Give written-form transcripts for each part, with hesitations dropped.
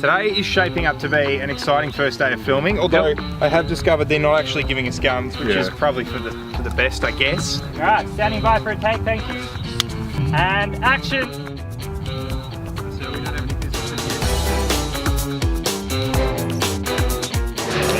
Today is shaping up to be an exciting first day of filming, although I have discovered they're not actually giving us guns, which is probably for the best, I guess. Alright, standing by for a take, thank you. And action!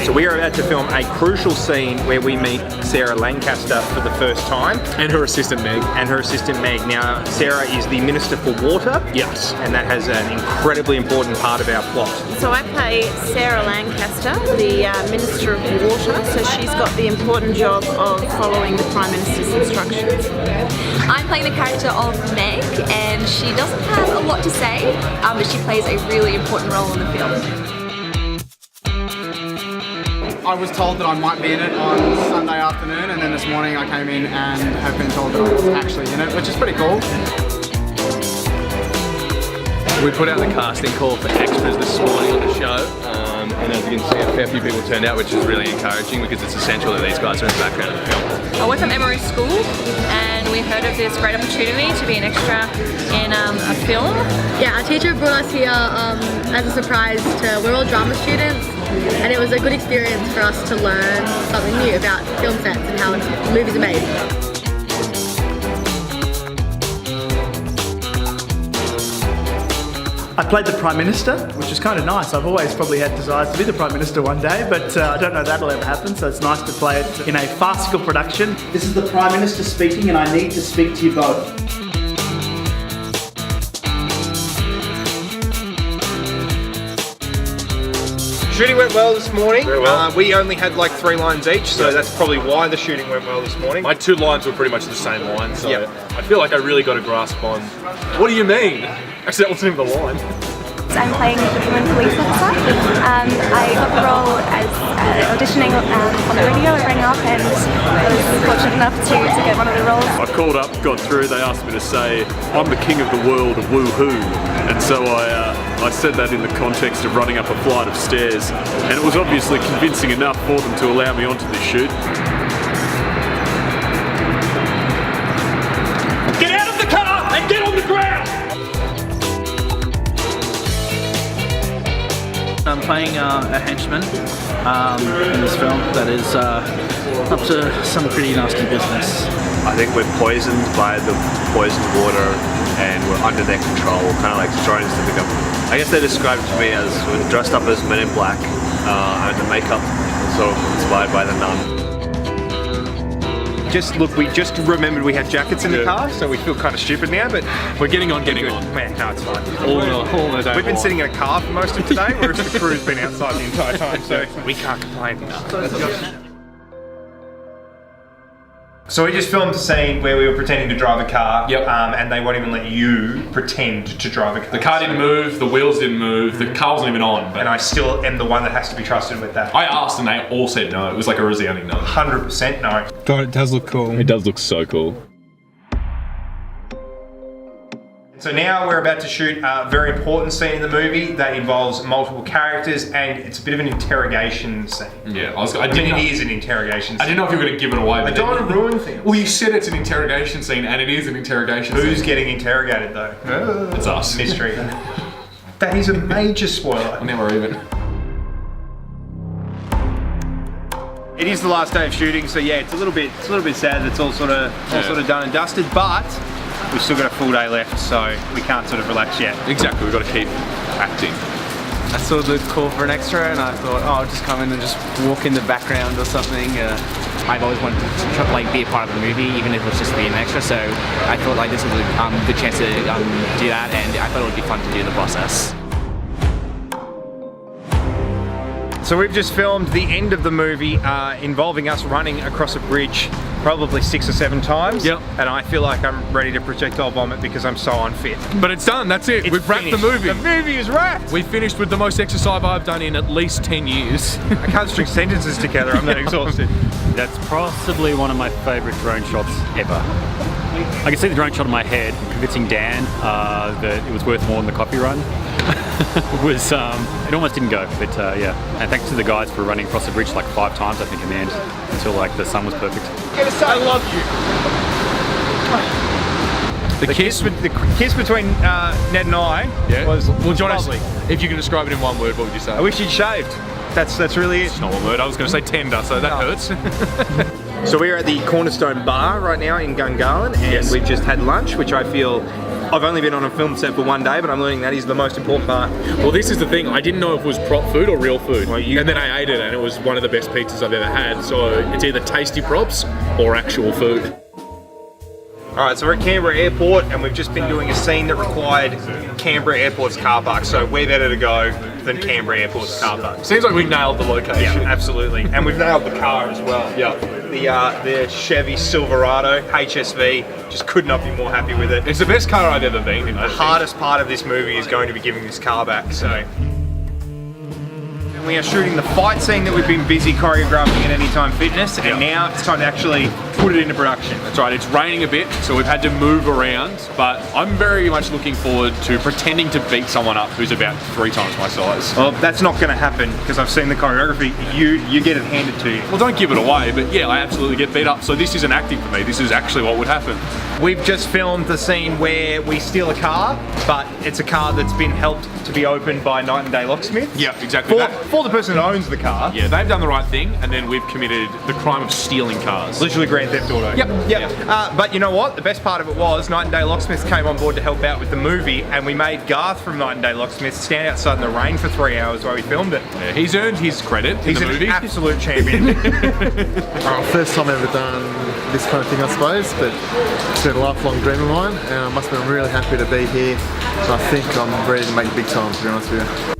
So we are about to film a crucial scene where we meet Sarah Lancaster for the first time. And her assistant Meg. And her assistant Meg. Now, Sarah is the Minister for Water. Yes. And that has an incredibly important part of our plot. So I play Sarah Lancaster, the Minister of Water. So she's got the important job of following the Prime Minister's instructions. I'm playing the character of Meg, and she doesn't have a lot to say, but she plays a really important role in the film. I was told that I might be in it on Sunday afternoon, and then this morning I came in and have been told that I was actually in it, which is pretty cool. We put out the casting call for extras this morning on the show, and as you can see, a fair few people turned out, which is really encouraging because it's essential that these guys are in the background of the film. I work from Emory School, and we heard of this great opportunity to be an extra in a film. Yeah, our teacher brought us here as a surprise we're all drama students, and it was a good experience for us to learn something new about film sets and how movies are made. I played the Prime Minister, which is kind of nice. I've always probably had desires to be the Prime Minister one day, but I don't know if that'll ever happen, so it's nice to play it in a farcical production. This is the Prime Minister speaking, and I need to speak to you both. Shooting went well this morning. Very well. We only had like 3 lines each, so that's probably why the shooting went well this morning. My 2 lines were pretty much the same line, so I feel like I really got a grasp on, what do you mean? Actually, that wasn't even the line. I'm playing a human police officer. I got the role as auditioning on the radio. I rang up and was fortunate enough to get one of the roles. I called up, got through, they asked me to say, I'm the king of the world of woohoo. And so I said that in the context of running up a flight of stairs. And it was obviously convincing enough for them to allow me onto this shoot. Get out of the car and get on the ground! I'm playing a henchman in this film that is up to some pretty nasty business. I think we're poisoned by the poisoned water and we're under their control, kind of like drones to become. I guess they described it to me as we're dressed up as men in black and the makeup is sort of inspired by the Nun. We just remembered we had jackets in the car, so we feel kind of stupid now, but we're getting on. Man, no, it's fine. All the day. We've been sitting in a car for most of today, whereas the crew's been outside the entire time, so we can't complain. So we just filmed a scene where we were pretending to drive a car, and they won't even let you pretend to drive a car. The car didn't move, the wheels didn't move, the car wasn't even on. And I still am the one that has to be trusted with that. I asked and they all said no. It was like a resounding no. 100% no. God, it does look cool. It does look so cool. So now we're about to shoot a very important scene in the movie that involves multiple characters, and it's a bit of an interrogation scene. Yeah, it is an interrogation scene. I didn't know if you were going to give it away. I don't want to ruin things. Well, you said it's an interrogation scene, and it is an interrogation scene. Who's getting interrogated though? It's us. Mystery. That is a major spoiler. Now we're even. It is the last day of shooting, so yeah, it's a little bit sad that it's all sort of done and dusted, but we've still got a full day left, so we can't sort of relax yet. Exactly, we've got to keep acting. I saw the call for an extra and I thought, oh, I'll just come in and just walk in the background or something. I've always wanted to be a part of the movie, even if it was just being an extra, so I thought like this was a good chance to do that, and I thought it would be fun to do the process. So we've just filmed the end of the movie involving us running across a bridge probably 6 or 7 times. Yep. And I feel like I'm ready to projectile vomit because I'm so unfit. But it's done, that's it. We've wrapped the movie. The movie is wrapped. We finished with the most exercise I've done in at least 10 years. I can't string sentences together, I'm that exhausted. That's possibly one of my favourite drone shots ever. I can see the drone shot in my head, convincing Dan that it was worth more than the coffee run. It almost didn't go, but yeah. And thanks to the guys for running across the bridge like 5 times, I think, in the end, until like the sun was perfect. I love The kiss between Ned and I was lovely. If you can describe it in one word, what would you say? I wish he'd shaved. That's really it. It's not one word. I was going to say tender, so that hurts. So we're at the Cornerstone Bar right now in Gungahlin, and we've just had lunch, which I feel I've only been on a film set for one day, but I'm learning that is the most important part. Well, this is the thing. I didn't know if it was prop food or real food, and then I ate it, and it was one of the best pizzas I've ever had. So it's either tasty props or actual food. Alright, so we're at Canberra Airport, and we've just been doing a scene that required Canberra Airport's car park, so where better to go than Canberra Airport's car park. Seems like we nailed the location. Yeah, absolutely. And we've nailed the car as well. Yeah. The Chevy Silverado HSV, just could not be more happy with it. It's the best car I've ever been in. The hardest part of this movie is going to be giving this car back, so. We are shooting the fight scene that we've been busy choreographing at Anytime Fitness, and now it's time to actually put it into production. That's right, it's raining a bit, so we've had to move around, but I'm very much looking forward to pretending to beat someone up who's about 3 times my size. Well, that's not going to happen, because I've seen the choreography. You get it handed to you. Well, don't give it away, but yeah, I absolutely get beat up, so this isn't acting for me, this is actually what would happen. We've just filmed the scene where we steal a car, but it's a car that's been helped to be opened by Night and Day Locksmith. Yeah, exactly. For the person who owns the car. Yeah, they've done the right thing, and then we've committed the crime of stealing cars. Literally Grand Theft Auto. Yep. But you know what? The best part of it was Night and Day Locksmith came on board to help out with the movie, and we made Garth from Night and Day Locksmith stand outside in the rain for 3 hours while we filmed it. Yeah, he's earned his credit in the movie. He's an absolute champion. First time I've ever done this kind of thing, I suppose, but it's been a lifelong dream of mine, and I must be really happy to be here. So I think I'm ready to make big time, to be honest with you.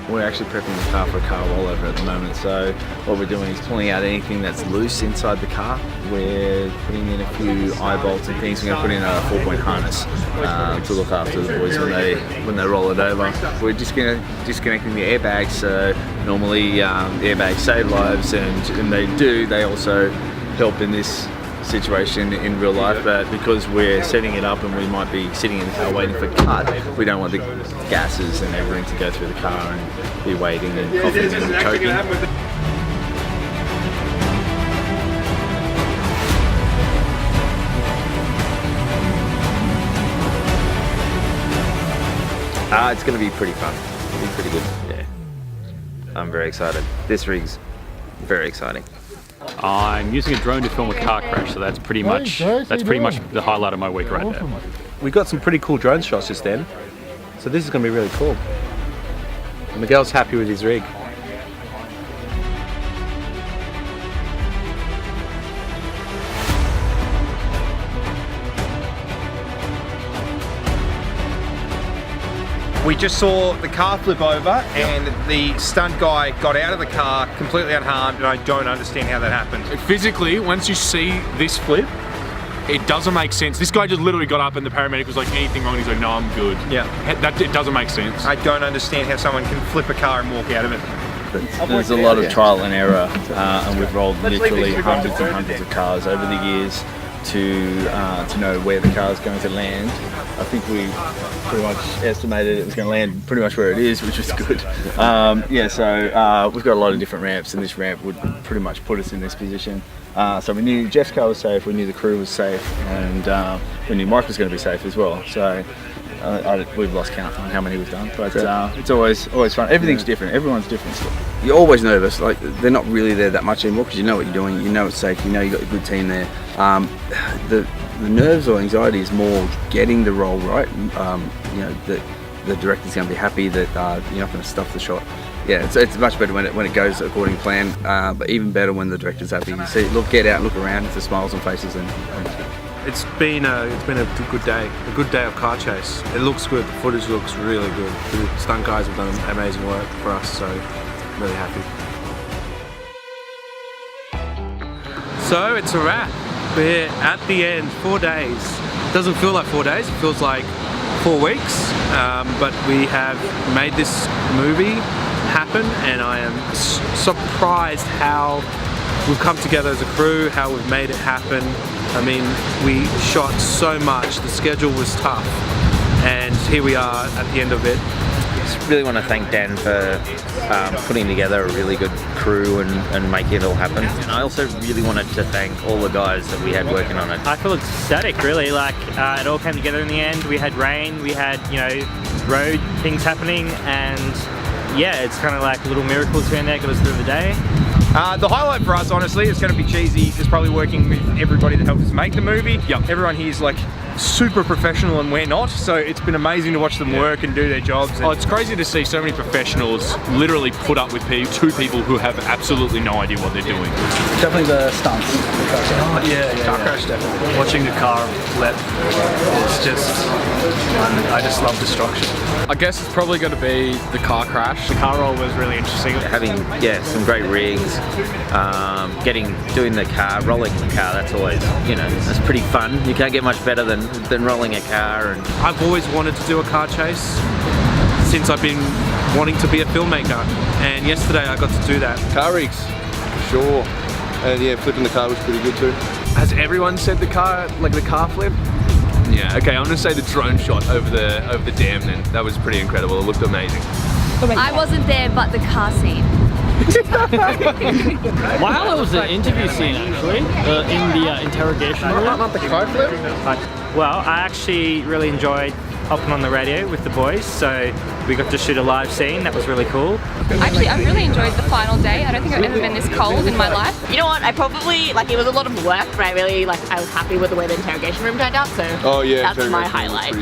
We're actually prepping the car for a car rollover at the moment, so what we're doing is pulling out anything that's loose inside the car. We're putting in a few eye bolts and things. We're going to put in a 4-point harness to look after the boys when they roll it over. We're just disconnecting the airbags, so normally the airbags save lives, and they do. They also help in this situation in real life, but because we're setting it up and we might be sitting in the car waiting for cut, we don't want the gases and everything to go through the car and be waiting and coughing and choking. It's going to be pretty fun. It'll be pretty good. Yeah, I'm very excited. This rig's very exciting. I'm using a drone to film a car crash, so that's pretty much the highlight of my week right there. We got some pretty cool drone shots just then, so this is going to be really cool. And Miguel's happy with his rig. We just saw the car flip over, and the stunt guy got out of the car completely unharmed, and I don't understand how that happened. Physically, once you see this flip, it doesn't make sense. This guy just literally got up and the paramedic was like, anything wrong? And he's like, no, I'm good. Yeah. It doesn't make sense. I don't understand how someone can flip a car and walk out of it. There's a lot of trial and error, and we've rolled literally hundreds and hundreds of cars over the years to know where the car is going to land. I think we pretty much estimated it was going to land pretty much where it is, which was good. Yeah, so we've got a lot of different ramps, and this ramp would pretty much put us in this position. So we knew Jeff's car was safe, we knew the crew was safe, and we knew Mike was going to be safe as well. So we've lost count on how many we've done, but it's always fun. Everything's different, everyone's different still. You're always nervous, like they're not really there that much anymore because you know what you're doing, you know it's safe, you know you've got a good team there. The nerves or anxiety is more getting the role right. You know, the director's going to be happy that you're not going to stuff the shot. Yeah, it's much better when it goes according to plan, but even better when the director's happy. You see, get out, look around, it's the smiles on faces, and It's been a good day of car chase. It looks good, the footage looks really good. The stunt guys have done amazing work for us, so I'm really happy. So it's a wrap. We're at the end, 4 days. It doesn't feel like 4 days, it feels like 4 weeks, but we have made this movie happen, and I am surprised how we've come together as a crew, how we've made it happen. I mean, we shot so much, the schedule was tough, and here we are at the end of it. just really want to thank Dan for putting together a really good crew and making it all happen. And I also really wanted to thank all the guys that we had working on it. I feel ecstatic, really. Like it all came together in the end. We had rain, we had road things happening, and yeah, it's kind of like little miracles here and there got us through the day. The highlight for us, honestly, is going to be cheesy, is probably working with everybody that helped us make the movie. Yep. Everyone here is like super professional and we're not, so it's been amazing to watch them work and do their jobs. Oh, it's crazy to see so many professionals literally put up with two people who have absolutely no idea what they're doing. Definitely the stunts. Oh, yeah. Car crash, definitely. Watching the car flip is just, I just love destruction. I guess it's probably going to be the car crash. The car roll was really interesting. Having, some great rigs, doing the car, rolling the car, that's always, that's pretty fun. You can't get much better than rolling a car. And I've always wanted to do a car chase since I've been wanting to be a filmmaker, and yesterday I got to do that. Car rigs, for sure. And yeah, flipping the car was pretty good too. Has everyone said the car flip? Yeah, okay, I'm gonna say the drone shot over the dam then. That was pretty incredible, it looked amazing. I wasn't there, but the car scene. My highlight was the interview scene, actually, in the interrogation room. Not the car flip? Well, I actually really enjoyed hopping on the radio with the boys, so we got to shoot a live scene. That was really cool. Actually, I really enjoyed the final day. I don't think I've ever been this cold in my life. You know what? I probably, it was a lot of work, but I was happy with the way the interrogation room turned out, so that's my highlight.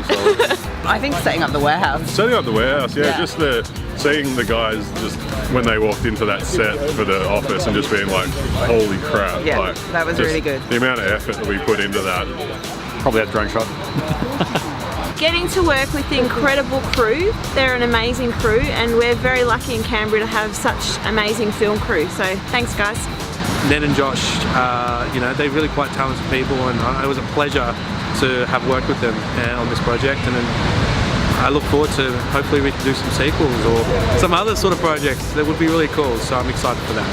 I think setting up the warehouse. Setting up the warehouse, just seeing the guys just when they walked into that set for the office and just being like, holy crap. Yeah, that was really good. The amount of effort that we put into that. Probably that drone shot. Getting to work with the incredible crew. They're an amazing crew, and we're very lucky in Canberra to have such amazing film crew, so thanks guys. Ned and Josh, they're really quite talented people, and it was a pleasure to have worked with them on this project, and I look forward to hopefully we can do some sequels or some other sort of projects that would be really cool, so I'm excited for that.